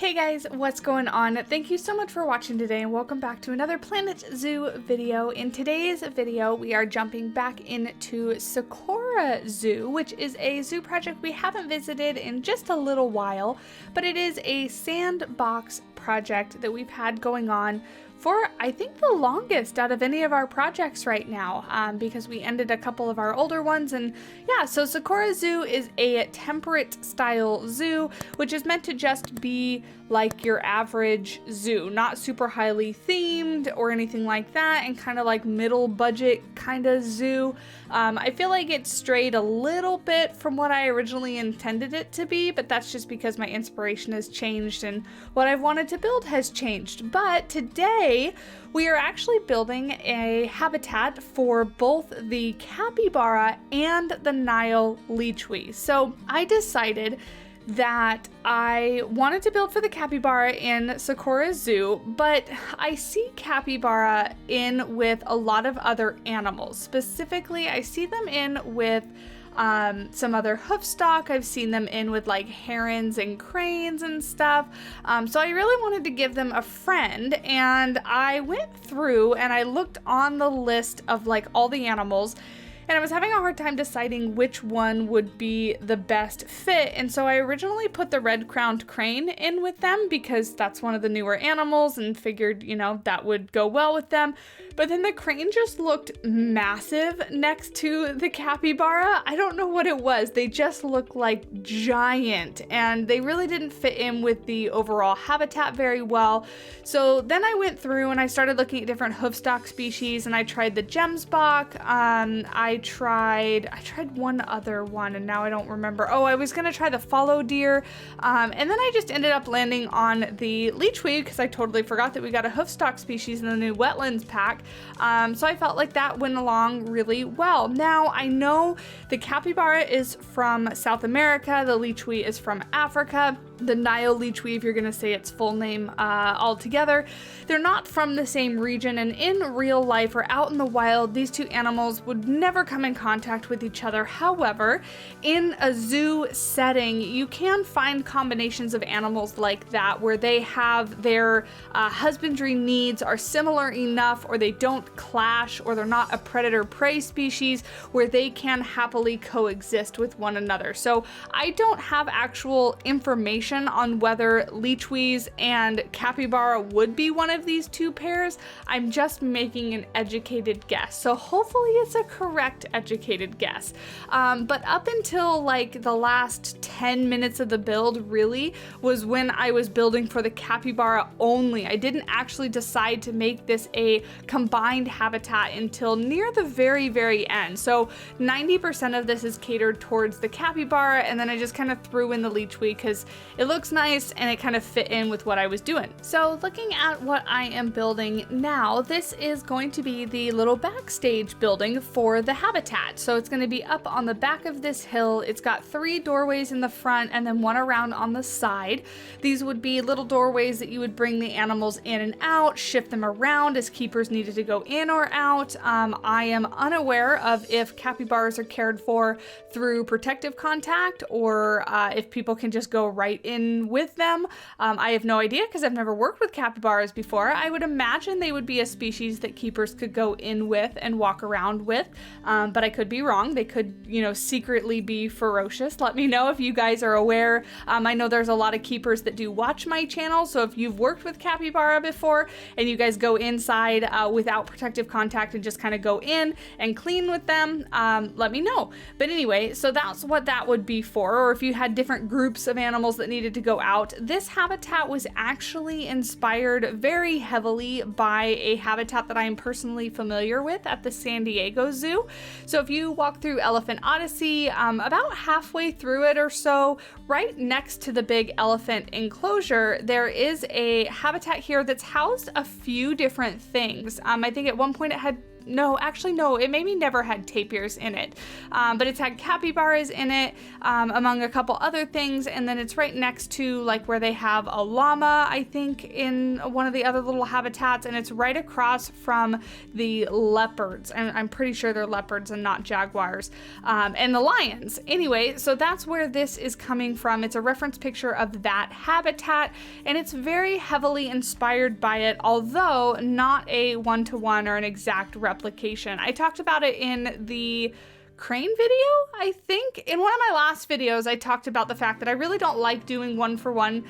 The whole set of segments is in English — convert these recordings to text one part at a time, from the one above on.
Hey guys, what's going on? Thank you so much for watching today and welcome back to another Planet Zoo video. In today's video, we are jumping back into Sakura Zoo, which is a zoo project we haven't visited in just a little while, but it is a sandbox project that we've had going on for, I think, the longest out of any of our projects right now, because we ended a couple of our older ones. And yeah, so Sakura Zoo is a temperate style zoo, which is meant to just be like your average zoo, not super highly themed or anything like that, and kind of like middle budget kind of zoo. I feel like it strayed a little bit from what I originally intended it to be, but that's just because my inspiration has changed and what I've wanted to build has changed. But today we are actually building a habitat for both the capybara and the Nile Lechwe. So I decided that I wanted to build for the capybara in Sakura Zoo, but I see capybara in with a lot of other animals. Specifically, I see them in with some other hoofstock. I've seen them in with like herons and cranes and stuff. So I really wanted to give them a friend, and I went through and I looked on the list of like all the animals, and I was having a hard time deciding which one would be the best fit. And so I originally put the red-crowned crane in with them because that's one of the newer animals and figured, you know, that would go well with them. But then the crane just looked massive next to the capybara. I don't know what it was. They just looked like giant and they really didn't fit in with the overall habitat very well. So then I went through and I started looking at different hoofstock species, and I tried the gemsbok. I tried one other one and now I don't remember. Oh, I was gonna try the fallow deer, and then I just ended up landing on the Lechwe because I totally forgot that we got a hoofstock species in the new Wetlands pack. So I felt like that went along really well. Now I know the capybara is from South America, the Lechwe is from Africa. The Nile Lechwe, if you're gonna say its full name altogether, they're not from the same region, and in real life or out in the wild, these two animals would never come in contact with each other. However, in a zoo setting, you can find combinations of animals like that where they have their husbandry needs are similar enough, or they don't clash, or they're not a predator-prey species, where they can happily coexist with one another. So I don't have actual information on whether Lechwes and capybara would be one of these two pairs. I'm just making an educated guess. So hopefully it's a correct educated guess. But up until like the last 10 minutes of the build really was when I was building for the capybara only. I didn't actually decide to make this a combined habitat until near the very, very end. So 90% of this is catered towards the capybara, and then I just kind of threw in the Lechwe because it looks nice and it kind of fit in with what I was doing. So looking at what I am building now, this is going to be the little backstage building for the habitat. So it's going to be up on the back of this hill. It's got 3 doorways in the front and then one around on the side. These would be little doorways that you would bring the animals in and out, shift them around as keepers needed to go in or out. I am unaware of if capybaras are cared for through protective contact or if people can just go right in with them. I have no idea because I've never worked with capybaras before. I would imagine they would be a species that keepers could go in with and walk around with, but I could be wrong. They could, you know, secretly be ferocious. Let me know if you guys are aware. I know there's a lot of keepers that do watch my channel, so if you've worked with capybara before and you guys go inside without protective contact and just kind of go in and clean with them, let me know. But anyway, so that's what that would be for, or if you had different groups of animals that needed to go out. This habitat was actually inspired very heavily by a habitat that I am personally familiar with at the San Diego Zoo. So if you walk through Elephant Odyssey, about halfway through it or so, right next to the big elephant enclosure, there is a habitat here that's housed a few different things. I think at one point it had no, actually no, it maybe never had tapirs in it, but it's had capybaras in it, among a couple other things, and then it's right next to like where they have a llama, I think, in one of the other little habitats, and it's right across from the leopards, and I'm pretty sure they're leopards and not jaguars, and the lions. Anyway, so that's where this is coming from. It's a reference picture of that habitat, and it's very heavily inspired by it, although not a one-to-one or an exact replication. I talked about it in the crane video, I think. In one of my last videos, I talked about the fact that I really don't like doing one-for-one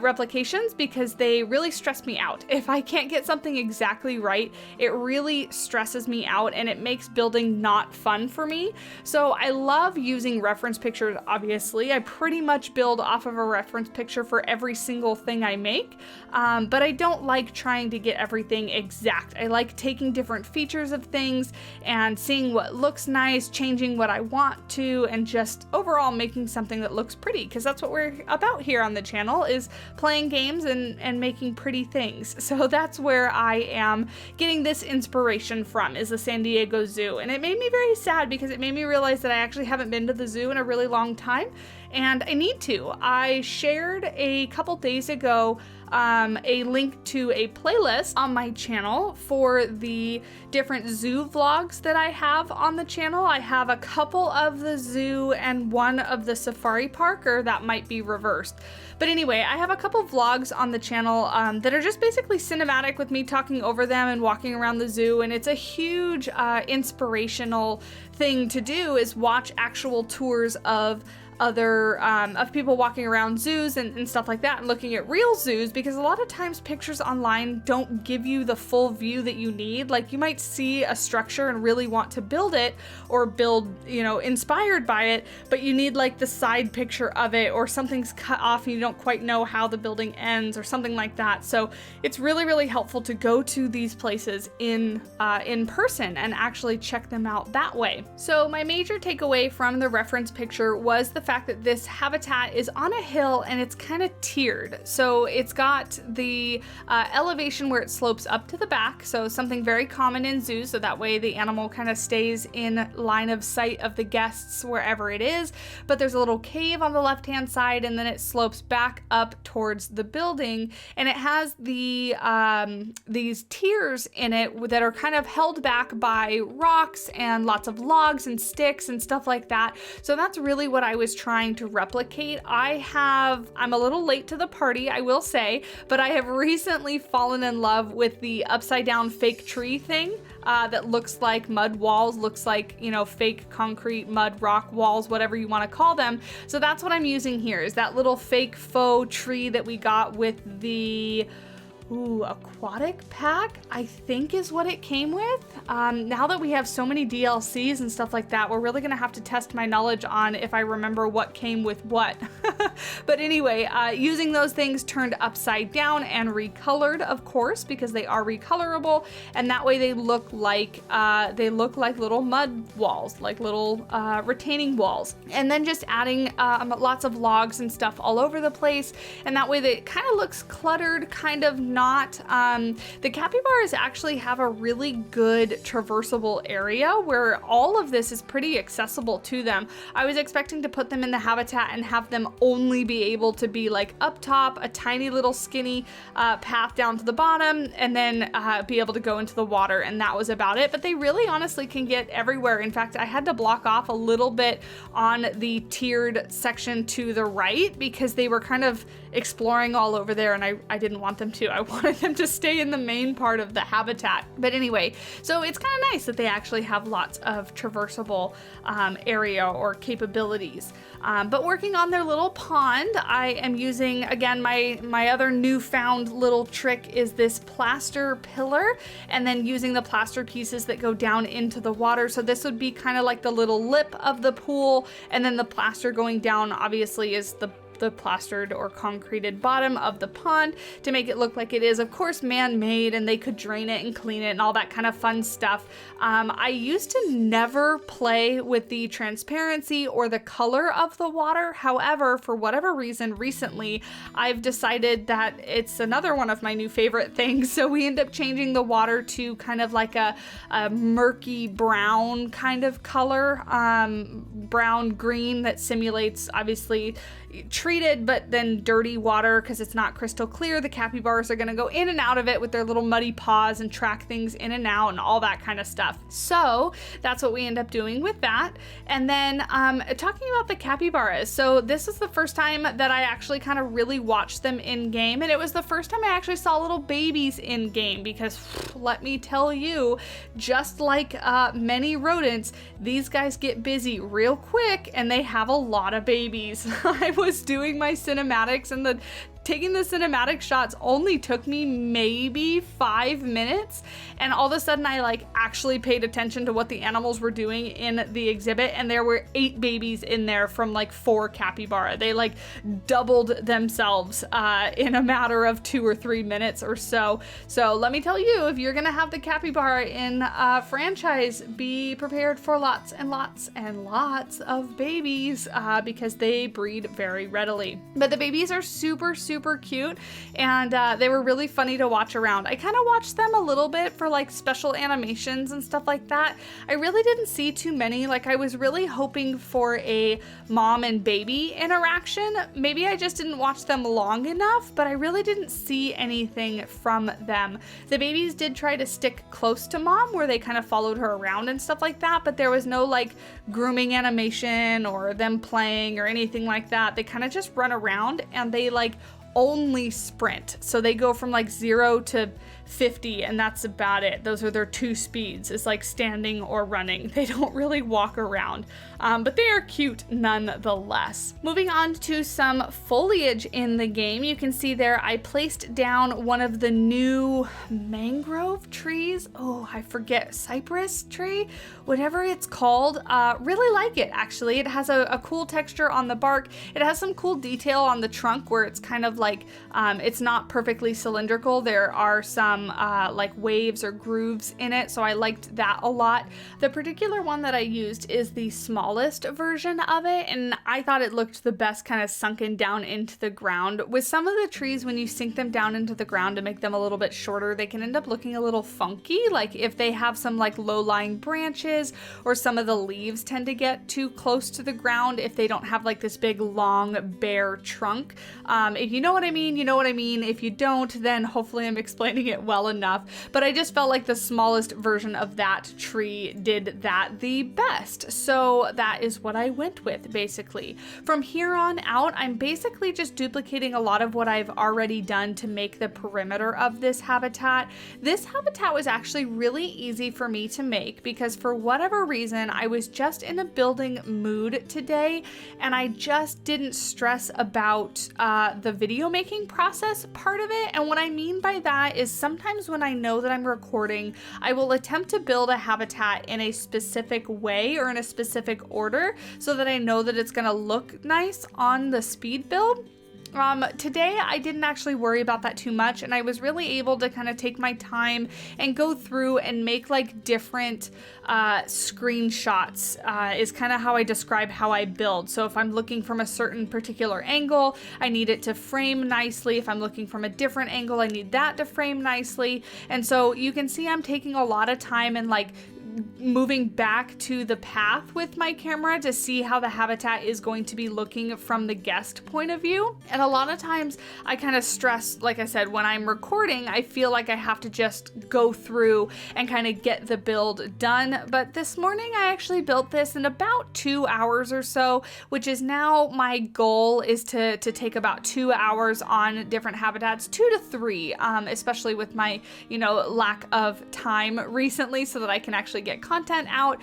replications because they really stress me out. If I can't get something exactly right, it really stresses me out and it makes building not fun for me. So I love using reference pictures, obviously. I pretty much build off of a reference picture for every single thing I make, but I don't like trying to get everything exact. I like taking different features of things and seeing what looks nice, changing what I want to, and just overall making something that looks pretty, because that's what we're about here on the channel, is playing games and making pretty things. So that's where I am getting this inspiration from, is the San Diego Zoo. And it made me very sad because it made me realize that I actually haven't been to the zoo in a really long time, and I need to. I shared a couple days ago a link to a playlist on my channel for the different zoo vlogs that I have on the channel. I have a couple of the zoo and one of the safari park, or that might be reversed. But anyway, I have a couple vlogs on the channel that are just basically cinematic with me talking over them and walking around the zoo, and it's a huge inspirational thing to do, is watch actual tours of other of people walking around zoos and stuff like that, and looking at real zoos, because a lot of times pictures online don't give you the full view that you need. Like, you might see a structure and really want to build it, or build, you know, inspired by it, but you need like the side picture of it, or something's cut off and you don't quite know how the building ends, or something like that. So it's really, really helpful to go to these places in person and actually check them out that way. So my major takeaway from the reference picture was the fact that this habitat is on a hill and it's kind of tiered. So it's got the elevation where it slopes up to the back, so something very common in zoos, so that way the animal kind of stays in line of sight of the guests wherever it is. But there's a little cave on the left hand side, and then it slopes back up towards the building, and it has the these tiers in it that are kind of held back by rocks and lots of logs and sticks and stuff like that. So that's really what I was trying to replicate. I'm a little late to the party, I will say, but I have recently fallen in love with the upside down fake tree thing that looks like mud walls, looks like, you know, fake concrete, mud, rock walls, whatever you want to call them. So that's what I'm using here, is that little fake faux tree that we got with the aquatic pack, I think is what it came with. Now that we have so many DLCs and stuff like that, we're really gonna have to test my knowledge on if I remember what came with what. But anyway, using those things turned upside down and recolored, of course, because they are recolorable, and that way they look like little mud walls, like little retaining walls. And then just adding lots of logs and stuff all over the place, and that way it kind of looks cluttered, kind of not. The capybaras actually have a really good traversable area where all of this is pretty accessible to them. I was expecting to put them in the habitat and have them only be able to be like up top, a tiny little skinny path down to the bottom, and then be able to go into the water, and that was about it. But they really honestly can get everywhere. In fact, I had to block off a little bit on the tiered section to the right because they were kind of exploring all over there, and I didn't want them to. I wanted them to stay in the main part of the habitat. But anyway, so it's kind of nice that they actually have lots of traversable area or capabilities. But working on their little pond, I am using, again, my other newfound little trick is this plaster pillar, and then using the plaster pieces that go down into the water. So this would be kind of like the little lip of the pool, and then the plaster going down obviously is the the plastered or concreted bottom of the pond to make it look like it is, of course, man-made, and they could drain it and clean it and all that kind of fun stuff. I used to never play with the transparency or the color of the water. However, for whatever reason, recently, I've decided that it's another one of my new favorite things. So we end up changing the water to kind of like a murky brown kind of color, brown green that simulates obviously treated but then dirty water because it's not crystal clear. The capybaras are going to go in and out of it with their little muddy paws and track things in and out and all that kind of stuff. So that's what we end up doing with that. And then talking about the capybaras, so this is the first time that I actually kind of really watched them in game, and it was the first time I actually saw little babies in game because let me tell you, just like many rodents, these guys get busy real quick and they have a lot of babies. I was doing my cinematics and taking the cinematic shots only took me maybe 5 minutes, and all of a sudden I like actually paid attention to what the animals were doing in the exhibit, and there were 8 babies in there from like 4 capybara. They like doubled themselves in a matter of 2 or 3 minutes or so. So let me tell you, if you're gonna have the capybara in a franchise, be prepared for lots and lots and lots of babies because they breed very readily. But the babies are super cute, and they were really funny to watch around. I kind of watched them a little bit for like special animations and stuff like that. I really didn't see too many. Like I was really hoping for a mom and baby interaction. Maybe I just didn't watch them long enough, but I really didn't see anything from them. The babies did try to stick close to mom where they kind of followed her around and stuff like that, but there was no like grooming animation or them playing or anything like that. They kind of just run around and they like only sprint. So they go from like 0 to 50 and that's about it. Those are their 2 speeds. It's like standing or running. They don't really walk around, but they are cute nonetheless. Moving on to some foliage in the game, you can see there I placed down one of the new mangrove trees. Oh, I forget, cypress tree, whatever it's called. Really like it actually. It has a cool texture on the bark. It has some cool detail on the trunk where it's kind of like it's not perfectly cylindrical. There are some like waves or grooves in it, so I liked that a lot. The particular one that I used is the smallest version of it, and I thought it looked the best kind of sunken down into the ground. With some of the trees, when you sink them down into the ground to make them a little bit shorter, they can end up looking a little funky, like if they have some like low-lying branches or some of the leaves tend to get too close to the ground if they don't have like this big long bare trunk. If you know what I mean, you know what I mean. If you don't, then hopefully I'm explaining it well enough. But I just felt like the smallest version of that tree did that the best. So that is what I went with basically. From here on out, I'm basically just duplicating a lot of what I've already done to make the perimeter of this habitat. This habitat was actually really easy for me to make because for whatever reason, I was just in a building mood today and I just didn't stress about the video making process part of it. And what I mean by that is sometimes when I know that I'm recording, I will attempt to build a habitat in a specific way or in a specific order so that I know that it's going to look nice on the speed build. Today I didn't actually worry about that too much, and I was really able to kind of take my time and go through and make like different screenshots is kind of how I describe how I build. So if I'm looking from a certain particular angle, I need it to frame nicely. If I'm looking from a different angle, I need that to frame nicely. And so you can see I'm taking a lot of time and like moving back to the path with my camera to see how the habitat is going to be looking from the guest point of view. And a lot of times I kind of stress, like I said, when I'm recording, I feel like I have to just go through and kind of get the build done. But this morning I actually built this in about 2 hours or so, which is now my goal is to take about 2 hours on different habitats, 2 to 3, especially with my, lack of time recently so that I can actually get content out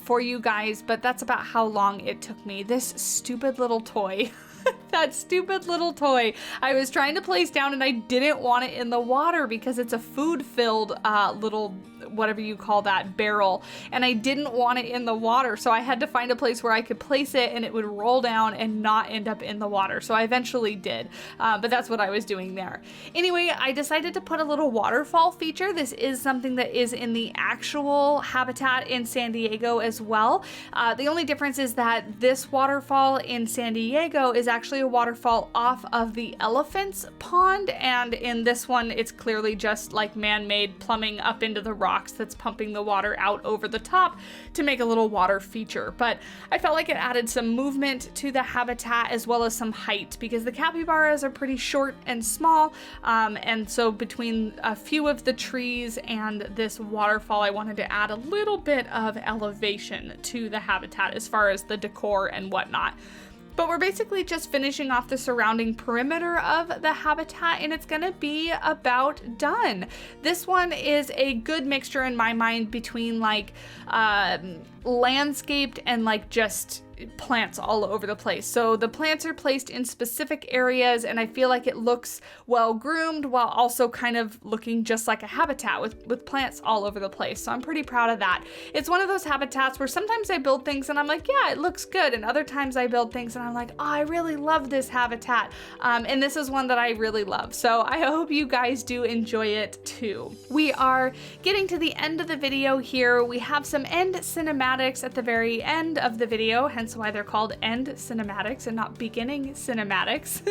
for you guys, but that's about how long it took me. This stupid little toy. That stupid little toy I was trying to place down and I didn't want it in the water because it's a food-filled little whatever you call that, barrel, and I didn't want it in the water, so I had to find a place where I could place it and it would roll down and not end up in the water. So I eventually did, but that's what I was doing there. Anyway, I decided to put a little waterfall feature. This is something that is in the actual habitat in San Diego as well. The only difference is that this waterfall in San Diego is actually a waterfall off of the elephant's pond, and in this one it's clearly just like man-made plumbing up into the rocks that's pumping the water out over the top to make a little water feature. But I felt like it added some movement to the habitat as well as some height, because the capybaras are pretty short and small, and so between a few of the trees and this waterfall, I wanted to add a little bit of elevation to the habitat as far as the decor and whatnot. But we're basically just finishing off the surrounding perimeter of the habitat, and it's gonna be about done. This one is a good mixture in my mind between like landscaped and like just plants all over the place. So the plants are placed in specific areas, and I feel like it looks well groomed while also kind of looking just like a habitat with plants all over the place. So I'm pretty proud of that. It's one of those habitats where sometimes I build things and I'm like, yeah, it looks good, and other times I build things and I'm like, oh, I really love this habitat. And this is one that I really love. So I hope you guys do enjoy it too. We are getting to the end of the video here. We have some end cinematics at the very end of the video, hence why they're called end cinematics and not beginning cinematics.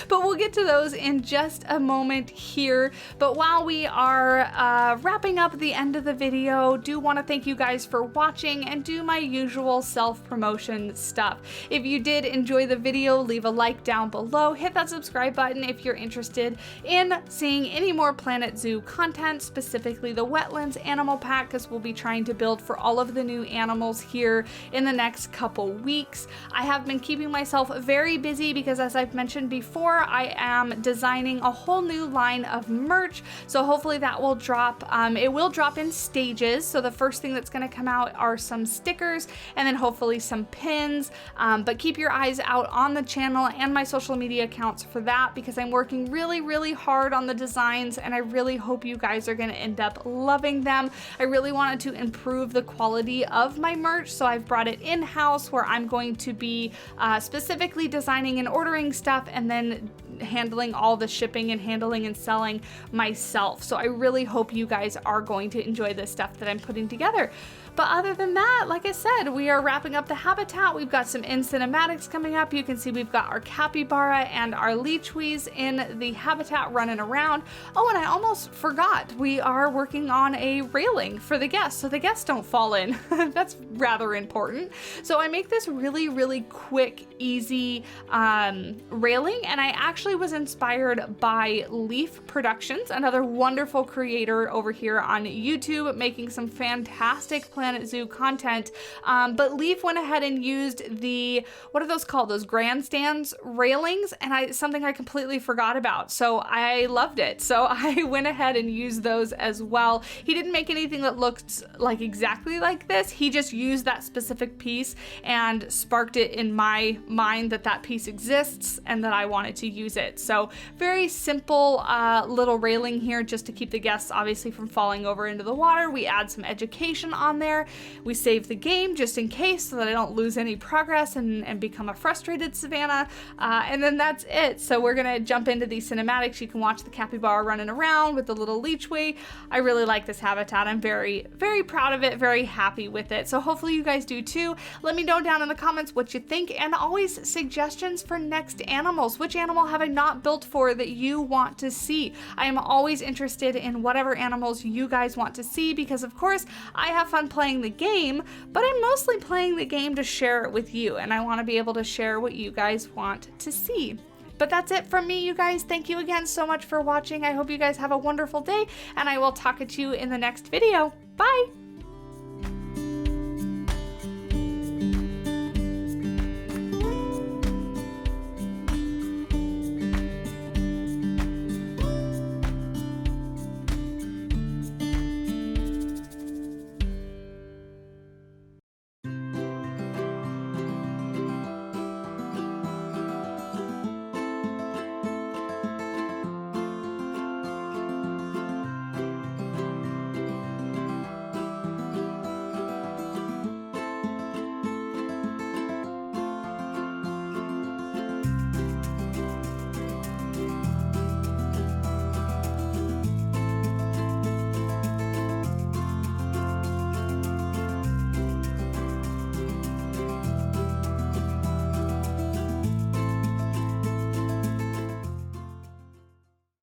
But we'll get to those in just a moment here. But while we are wrapping up the end of the video, do want to thank you guys for watching and do my usual self-promotion stuff. If you did enjoy the video, leave a like down below, hit that subscribe button if you're interested in seeing any more Planet Zoo content, specifically the Wetlands animal pack, because we'll be trying to build for all of the new animals here in the next couple weeks. I have been keeping myself very busy because, as I've mentioned before, I am designing a whole new line of merch, so hopefully that will drop. It will drop in stages, so the first thing that's going to come out are some stickers and then hopefully some pins, but keep your eyes out on the channel and my social media accounts for that, because I'm working really hard on the designs and I really hope you guys are going to end up loving them. I really wanted to improve the quality of my merch, so I've brought it in-house where I'm going to be specifically designing and ordering stuff and then handling all the shipping and handling and selling myself. So I really hope you guys are going to enjoy this stuff that I'm putting together. But other than that, like I said, we are wrapping up the habitat. We've got some end cinematics coming up. You can see we've got our capybara and our lechwes in the habitat running around. Oh, and I almost forgot, we are working on a railing for the guests so the guests don't fall in. That's rather important. So I make this really quick, easy railing, and I actually was inspired by Leaf Productions, another wonderful creator over here on YouTube, making some fantastic Planet Zoo content. But Leaf went ahead and used the, what are those called? Those grandstands railings, and something I completely forgot about. So I loved it. So I went ahead and used those as well. He didn't make anything that looked like exactly like this. He just used that specific piece and sparked it in my mind that that piece exists and that I wanted to use it. So very simple little railing here just to keep the guests obviously from falling over into the water. We add some education on there. We save the game just in case so that I don't lose any progress and become a frustrated Savannah. And then that's it. So we're gonna jump into these cinematics. You can watch the capybara running around with the little lechwe. I really like this habitat. I'm very proud of it, very happy with it. So hopefully you guys do too. Let me know down in the comments what you think, and always suggestions for next animals. Which animal have I not built for that you want to see? I am always interested in whatever animals you guys want to see, because of course I have fun playing the game, but I'm mostly playing the game to share it with you, and I want to be able to share what you guys want to see. But that's it from me, you guys. Thank you again so much for watching. I hope you guys have a wonderful day, and I will talk to you in the next video. Bye!